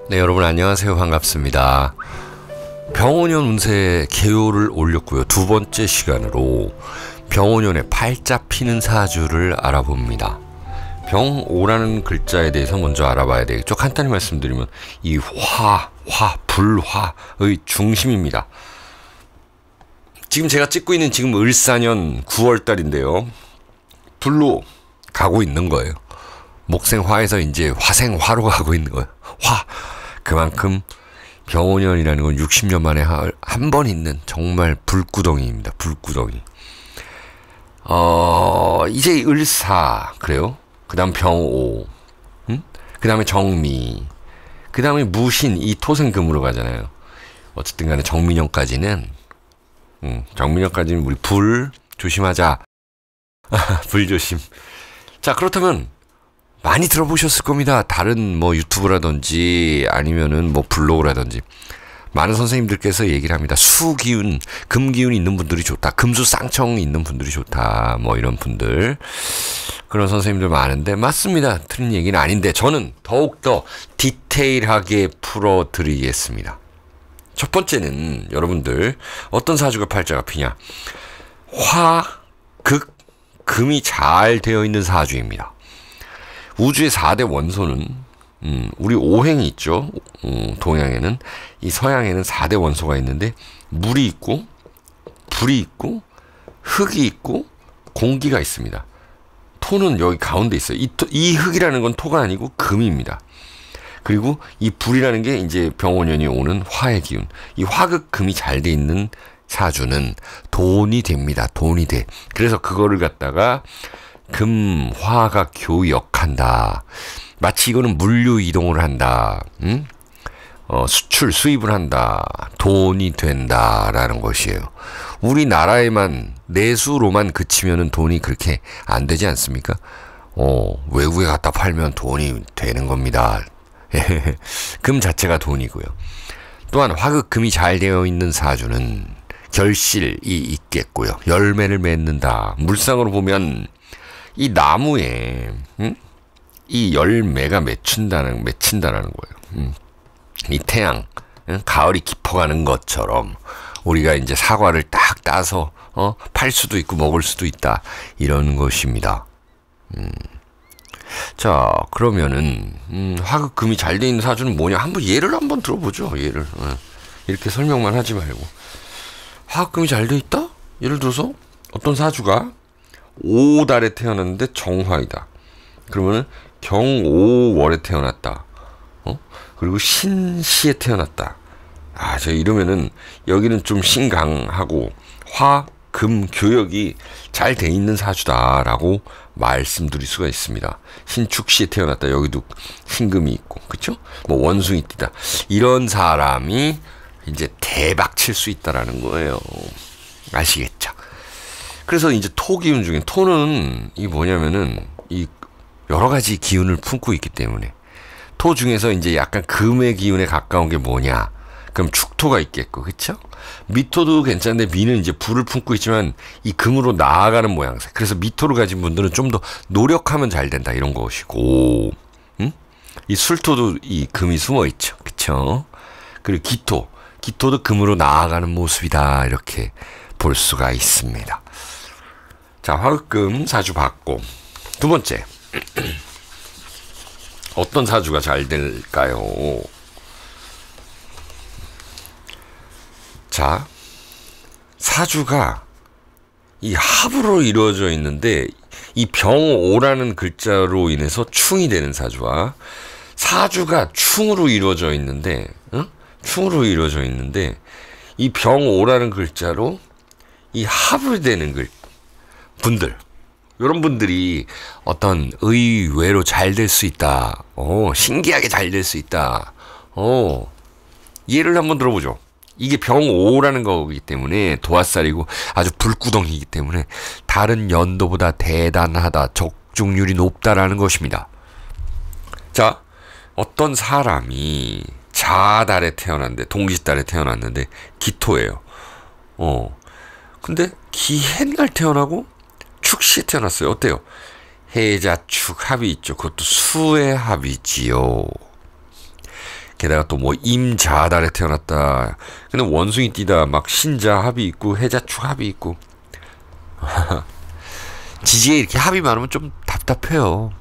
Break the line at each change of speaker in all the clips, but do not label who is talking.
네, 여러분 안녕하세요. 반갑습니다. 병원년 운세 개요를 올렸고요. 두 번째 시간으로 병원년의 팔자 피는 사주를 알아봅니다. 병오라는 글자에 대해서 먼저 알아봐야 되겠죠. 간단히 말씀드리면 이 불화의 중심입니다. 지금 제가 찍고 있는 지금 을사년 9월달인데요. 불로 가고 있는 거예요. 목생화에서 이제 화생화로 가고 있는 거예요. 그만큼 병오년이라는 건 60년 만에 한 번 있는 정말 불구덩이입니다. 불구덩이. 이제 을사 그래요. 그 다음 병오, 그 다음에 정미, 그 다음에 무신, 이 토생금으로 가잖아요. 어쨌든 간에 정민년까지는 우리 불 조심하자. 불 조심. 자, 그렇다면 많이 들어보셨을 겁니다. 다른 뭐 유튜브라든지 아니면은 뭐 블로그라든지 많은 선생님들께서 얘기를 합니다. 수기운, 금기운 있는 분들이 좋다. 금수쌍청 있는 분들이 좋다. 뭐 이런 분들. 그런 선생님들 많은데 맞습니다. 틀린 얘기는 아닌데 저는 더욱더 디테일하게 풀어드리겠습니다. 첫 번째는 여러분들 어떤 사주가 팔자가 피냐. 금이 잘 되어 있는 사주입니다. 우주의 4대 원소는 우리 오행이 있죠. 동양에는. 이 서양에는 4대 원소가 있는데 물이 있고 불이 있고 흙이 있고 공기가 있습니다. 토는 여기 가운데 있어요. 이 흙이라는 건 토가 아니고 금입니다. 그리고 이 불이라는 게 이제 병오년이 오는 화의 기운. 이 화극 금이 잘 돼 있는 사주는 돈이 됩니다. 돈이 돼. 그래서 그거를 갖다가 금, 화가 교역한다. 마치 이거는 물류 이동을 한다. 수출, 수입을 한다. 돈이 된다라는 것이에요. 우리나라에만 내수로만 그치면은 돈이 그렇게 안 되지 않습니까? 외국에 갖다 팔면 돈이 되는 겁니다. 금 자체가 돈이고요. 또한 화극금이 잘 되어 있는 사주는 결실이 있겠고요. 열매를 맺는다. 물상으로 보면 이 나무에 이 열매가 맺힌다라는 거예요. 이 태양, 가을이 깊어가는 것처럼 우리가 이제 사과를 딱 따서 팔 수도 있고 먹을 수도 있다 이런 것입니다. 자, 그러면은 화극금이 잘 돼 있는 사주는 뭐냐? 예를 한번 들어보죠. 예를 이렇게 설명만 하지 말고 화극금이 잘 돼 있다? 예를 들어서 어떤 사주가 5달에 태어났는데 정화이다. 그러면은 경오월에 태어났다. 그리고 신시에 태어났다. 저 이러면은 여기는 좀 신강하고 화, 금, 교역이 잘 돼 있는 사주다라고 말씀드릴 수가 있습니다. 신축시에 태어났다. 여기도 신금이 있고, 그쵸? 뭐 원숭이 띠다. 이런 사람이 이제 대박 칠 수 있다라는 거예요. 아시겠죠? 그래서 이제 토 기운 중에 토는 이 뭐냐면은 이 여러 가지 기운을 품고 있기 때문에 토 중에서 이제 약간 금의 기운에 가까운 게 뭐냐? 그럼 축토가 있겠고, 그쵸? 미토도 괜찮은데 미는 이제 불을 품고 있지만 이 금으로 나아가는 모양새. 그래서 미토를 가진 분들은 좀 더 노력하면 잘 된다 이런 것이고, 이 술토도 이 금이 숨어 있죠, 그쵸? 그리고 기토도 금으로 나아가는 모습이다 이렇게 볼 수가 있습니다. 자, 화극금 사주 봤고 두 번째 어떤 사주가 잘 될까요? 자, 사주가 이 합으로 이루어져 있는데 이 병오라는 글자로 인해서 충이 되는 사주와 사주가 충으로 이루어져 있는데 충으로 이루어져 있는데 이 병오라는 글자로 이 합을 되는 분들, 이런 분들이 어떤 의외로 잘 될 수 있다. 신기하게 잘 될 수 있다. 예를 한번 들어보죠. 이게 병오라는 거기 때문에 도화살이고 아주 불구덩이이기 때문에 다른 연도보다 대단하다, 적중률이 높다라는 것입니다. 자, 어떤 사람이 자달에 태어났는데, 동짓달에 태어났는데 기토예요. 근데 기해날 태어나고 축시에 태어났어요. 어때요? 해자축 합이 있죠. 그것도 수의 합이지요. 게다가 또 뭐 임자달에 태어났다. 근데 원숭이 띠다. 막 신자 합이 있고 해자축 합이 있고. 지지에 이렇게 합이 많으면 좀 답답해요.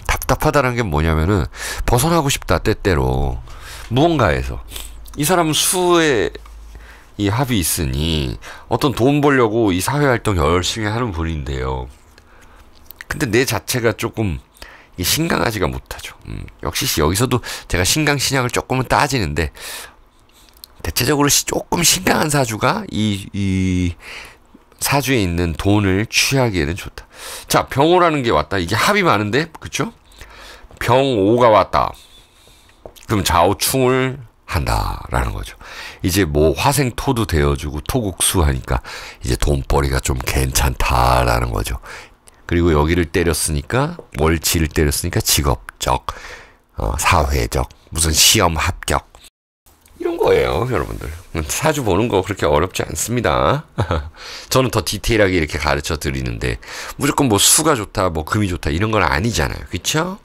답답하다는 게 뭐냐면은 벗어나고 싶다 때때로 무언가에서. 이 사람은 수에 이 합이 있으니 어떤 돈 벌려고 이 사회활동 열심히 하는 분인데요. 근데 내 자체가 조금 신강하지가 못하죠. 역시 여기서도 제가 신강 신약을 조금은 따지는데 대체적으로 조금 신강한 사주가 이 사주에 있는 돈을 취하기에는 좋다. 자, 병오라는 게 왔다. 이게 합이 많은데, 그쵸? 병오가 왔다. 그럼 좌우충을 한다라는 거죠. 이제 뭐 화생토도 되어주고 토국수 하니까 이제 돈벌이가 좀 괜찮다라는 거죠. 그리고 여기를 때렸으니까 월치를 때렸으니까 직업적, 사회적, 무슨 시험 합격 이런 거예요, 여러분들. 사주 보는 거 그렇게 어렵지 않습니다. 저는 더 디테일하게 이렇게 가르쳐 드리는데 무조건 뭐 수가 좋다, 뭐 금이 좋다 이런 건 아니잖아요, 그렇죠?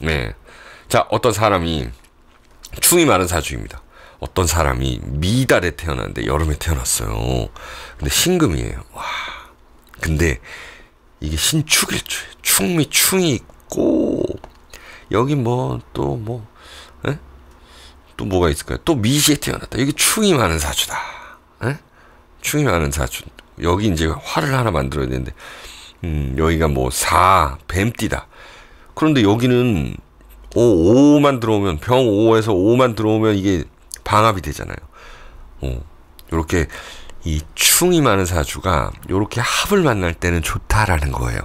네. 자, 어떤 사람이 충이 많은 사주입니다. 어떤 사람이 미달에 태어났는데 여름에 태어났어요. 근데 신금이에요. 와. 근데 이게 신축일주예요. 충미 충이 있고 여기 뭐 또 뭐 또 뭐가 있을까요? 또 미시에 태어났다. 여기 충이 많은 사주다. 에? 충이 많은 사주. 여기 이제 화를 하나 만들어야 되는데 여기가 뭐 뱀띠다. 그런데 여기는 5만 들어오면 병 5에서 5만 들어오면 이게 방합이 되잖아요. 요렇게 이 충이 많은 사주가 요렇게 합을 만날 때는 좋다라는 거예요.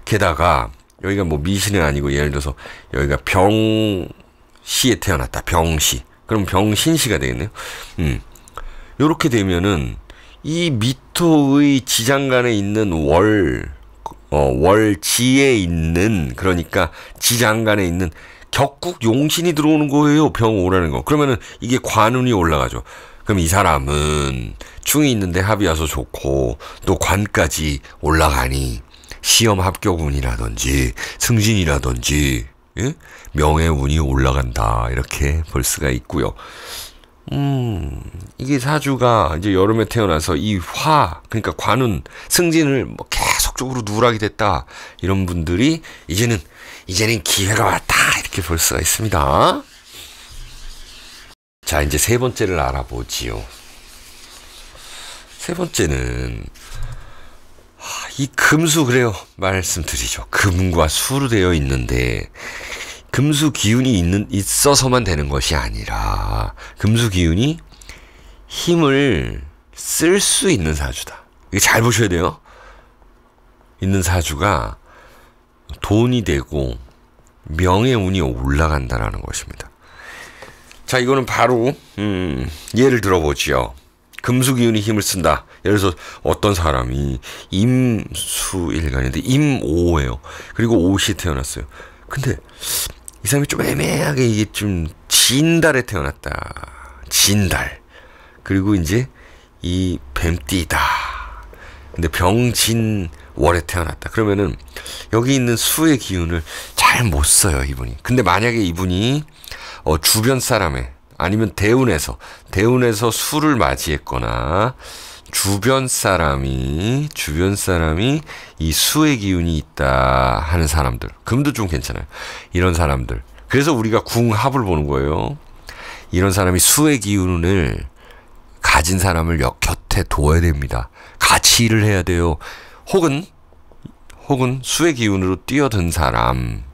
게다가 여기가 뭐 미시는 아니고 예를 들어서 여기가 병시에 태어났다. 병시. 그럼 병신시가 되겠네요. 요렇게 되면은 이 미토의 지장간에 있는 월지에 있는, 그러니까 지장간에 있는 격국 용신이 들어오는 거예요. 병오라는 거. 그러면은 이게 관운이 올라가죠. 그럼 이 사람은 충이 있는데 합이 와서 좋고 또 관까지 올라가니 시험 합격운이라든지 승진이라든지, 예? 명예운이 올라간다, 이렇게 볼 수가 있고요. 이게 사주가 이제 여름에 태어나서 이 그러니까 관운 승진을 뭐 계속적으로 누락이 됐다, 이런 분들이 이제는 기회가 왔다, 이렇게 볼 수가 있습니다. 자, 이제 세 번째를 알아보지요. 세 번째는 이 금수, 그래요. 말씀드리죠. 금과 수로 되어 있는데 금수 기운이 있어서만 되는 것이 아니라 금수 기운이 힘을 쓸 수 있는 사주다. 이거 잘 보셔야 돼요. 있는 사주가 돈이 되고 명예운이 올라간다라는 것입니다. 자, 이거는 바로 예를 들어보지요. 금수 기운이 힘을 쓴다. 예를 들어서 어떤 사람이 임수일간인데 임오예요. 그리고 오시에 태어났어요. 근데 이 사람이 좀 애매하게 이게 좀 진달에 태어났다. 진달. 그리고 이제 이 뱀띠다. 근데 병진월에 태어났다. 그러면은 여기 있는 수의 기운을 잘 못 써요, 이분이. 근데 만약에 이분이 주변 사람의 아니면 대운에서 수를 맞이했거나 주변 사람이 이 수의 기운이 있다 하는 사람들, 금도 좀 괜찮아요. 이런 사람들. 그래서 우리가 궁합을 보는 거예요. 이런 사람이 수의 기운을 가진 사람을 곁에 둬야 됩니다. 같이 일을 해야 돼요. 혹은 수의 기운으로 뛰어든 사람,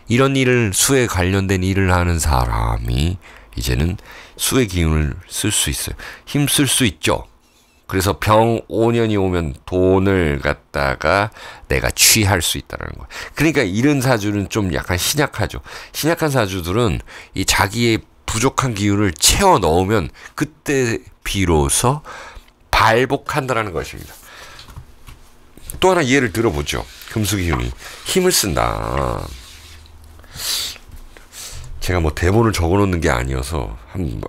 이런 일을, 수에 관련된 일을 하는 사람이 이제는 수의 기운을 쓸 수 있어요. 힘쓸 수 있죠. 그래서 병 5년이 오면 돈을 갖다가 내가 취할 수 있다는 거예요. 그러니까 이런 사주는 좀 약간 신약하죠. 신약한 사주들은 이 자기의 부족한 기운을 채워 넣으면 그때 비로소 발복한다라는 것입니다. 또 하나 예를 들어보죠. 금수기운이 힘을 쓴다. 제가 뭐 대본을 적어놓는 게 아니어서 한번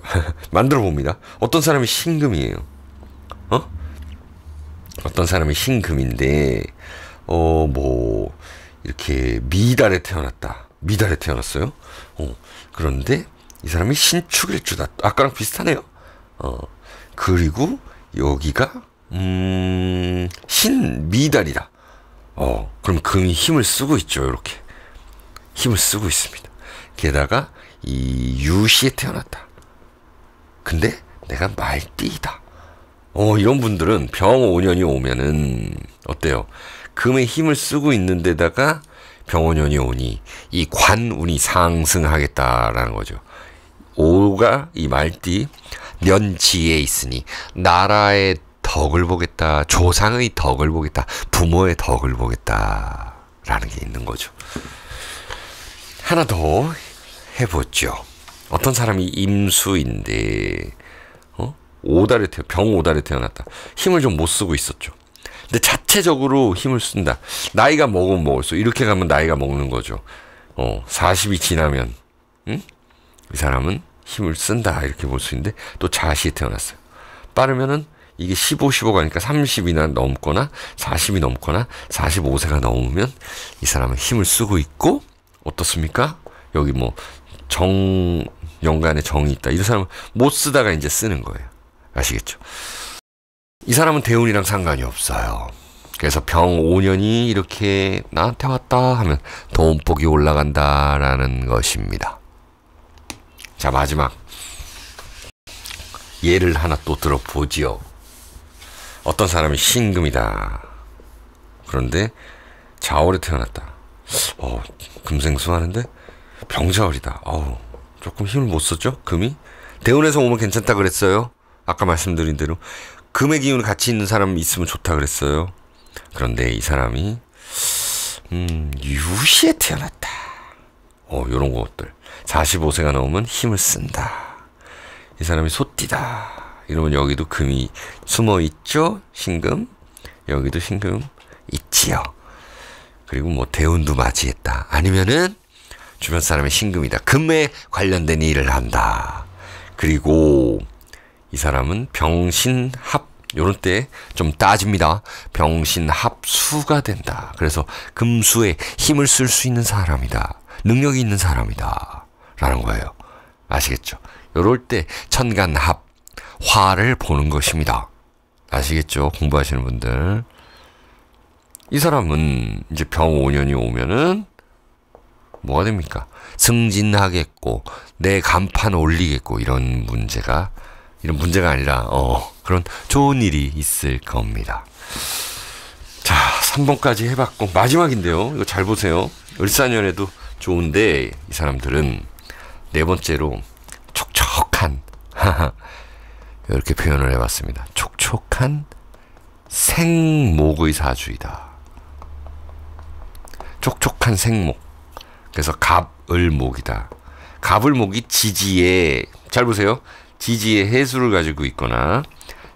만들어 봅니다. 어떤 사람이 신금이에요. 어떤 사람이 신금인데 뭐 이렇게 미달에 태어났다. 미달에 태어났어요. 그런데 이 사람이 신축일주다. 아까랑 비슷하네요. 그리고 여기가 신미달이다. 그럼 금이 힘을 쓰고 있죠. 이렇게 힘을 쓰고 있습니다. 게다가 이 유시에 태어났다. 근데 내가 말띠이다. 이런 분들은 병5년이 오면은 어때요? 금의 힘을 쓰고 있는 데다가 병5년이 오니 이 관운이 상승하겠다라는 거죠. 5가 이 말띠 년지에 있으니 나라의 덕을 보겠다. 조상의 덕을 보겠다. 부모의 덕을 보겠다. 라는 게 있는 거죠. 하나 더 해보죠. 어떤 사람이 임수인데 병 5달에 태어났다. 힘을 좀 못 쓰고 있었죠. 근데 자체적으로 힘을 쓴다. 나이가 먹으면 먹을수록 이렇게 가면 나이가 먹는 거죠. 40이 지나면 이 사람은 힘을 쓴다 이렇게 볼 수 있는데 또 자시에 태어났어요. 빠르면은 이게 15 가니까 30이나 넘거나 40이 넘거나 45세가 넘으면 이 사람은 힘을 쓰고 있고 어떻습니까? 여기 뭐 연간에 정이 있다. 이 사람은 못 쓰다가 이제 쓰는 거예요. 아시겠죠? 이 사람은 대운이랑 상관이 없어요. 그래서 병 5년이 이렇게 나한테 왔다 하면 돈복이 올라간다라는 것입니다. 자, 마지막 예를 하나 또 들어보지요. 어떤 사람이 신금이다. 그런데 자월에 태어났다. 금생수 하는데 병자월이다. 조금 힘을 못 썼죠? 금이? 대운에서 오면 괜찮다 그랬어요. 아까 말씀드린 대로 금의 기운이 같이 있는 사람 있으면 좋다 그랬어요. 그런데 이 사람이 유시에 태어났다. 요런 것들 45세가 넘으면 힘을 쓴다. 이 사람이 소띠다. 이러면 여기도 금이 숨어 있죠. 신금. 여기도 신금 있지요. 그리고 뭐 대운도 맞이했다. 아니면은 주변 사람의 신금이다. 금에 관련된 일을 한다. 그리고 이 사람은 병신합 요런 때 좀 따집니다. 병신합수가 된다. 그래서 금수에 힘을 쓸 수 있는 사람이다. 능력이 있는 사람이다. 라는 거예요. 아시겠죠? 요럴 때 천간합 화를 보는 것입니다. 아시겠죠? 공부하시는 분들. 이 사람은 이제 병 5년이 오면은 뭐가 됩니까? 승진하겠고 내 간판 올리겠고 이런 문제가 아니라 그런 좋은 일이 있을 겁니다. 자, 3번까지 해봤고 마지막인데요. 이거 잘 보세요. 을사년에도 좋은데 이 사람들은 네 번째로 촉촉한 이렇게 표현을 해봤습니다. 촉촉한 생목의 사주이다. 촉촉한 생목. 그래서 갑을목이다. 갑을목이 지지에 잘 보세요. 지지에 해수를 가지고 있거나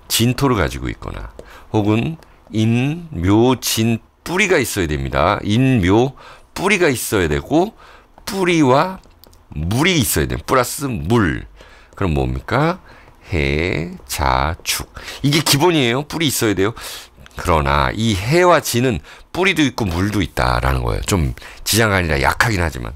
진토를 가지고 있거나 혹은 인, 묘, 진 뿌리가 있어야 됩니다. 인, 묘, 뿌리가 있어야 되고 뿌리와 물이 있어야 돼요. 플러스 물. 그럼 뭡니까? 해, 자, 축. 이게 기본이에요. 뿌리 있어야 돼요. 그러나 이 해와 지는 뿌리도 있고 물도 있다라는 거예요. 좀 지장이 아니라 약하긴 하지만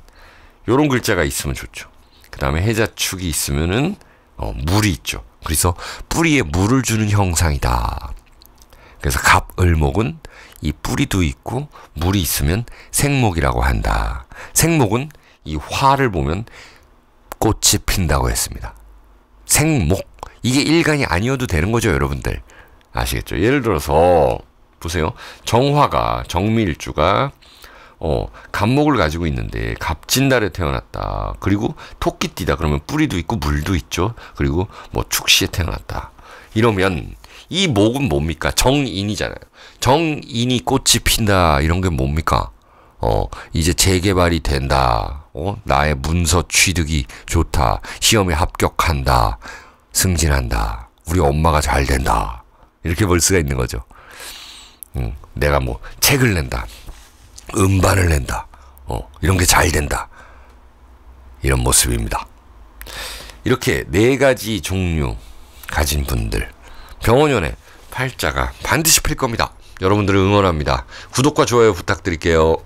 요런 글자가 있으면 좋죠. 그 다음에 해자축이 있으면은 물이 있죠. 그래서 뿌리에 물을 주는 형상이다. 그래서 갑을목은 이 뿌리도 있고 물이 있으면 생목이라고 한다. 생목은 이 화를 보면 꽃이 핀다고 했습니다. 생목. 이게 일간이 아니어도 되는 거죠, 여러분들. 아시겠죠? 예를 들어서 보세요. 정화가 정미일주가 갑목을 가지고 있는데 갑진달에 태어났다. 그리고 토끼띠다. 그러면 뿌리도 있고 물도 있죠. 그리고 뭐 축시에 태어났다. 이러면 이 목은 뭡니까? 정인이잖아요. 정인이 꽃이 핀다. 이런 게 뭡니까? 이제 재개발이 된다. 나의 문서 취득이 좋다. 시험에 합격한다. 승진한다. 우리 엄마가 잘 된다. 이렇게 볼 수가 있는 거죠. 내가 뭐 책을 낸다. 음반을 낸다. 이런 게 잘 된다. 이런 모습입니다. 이렇게 네 가지 종류 가진 분들 병원연의 팔자가 반드시 필 겁니다. 여러분들을 응원합니다. 구독과 좋아요 부탁드릴게요.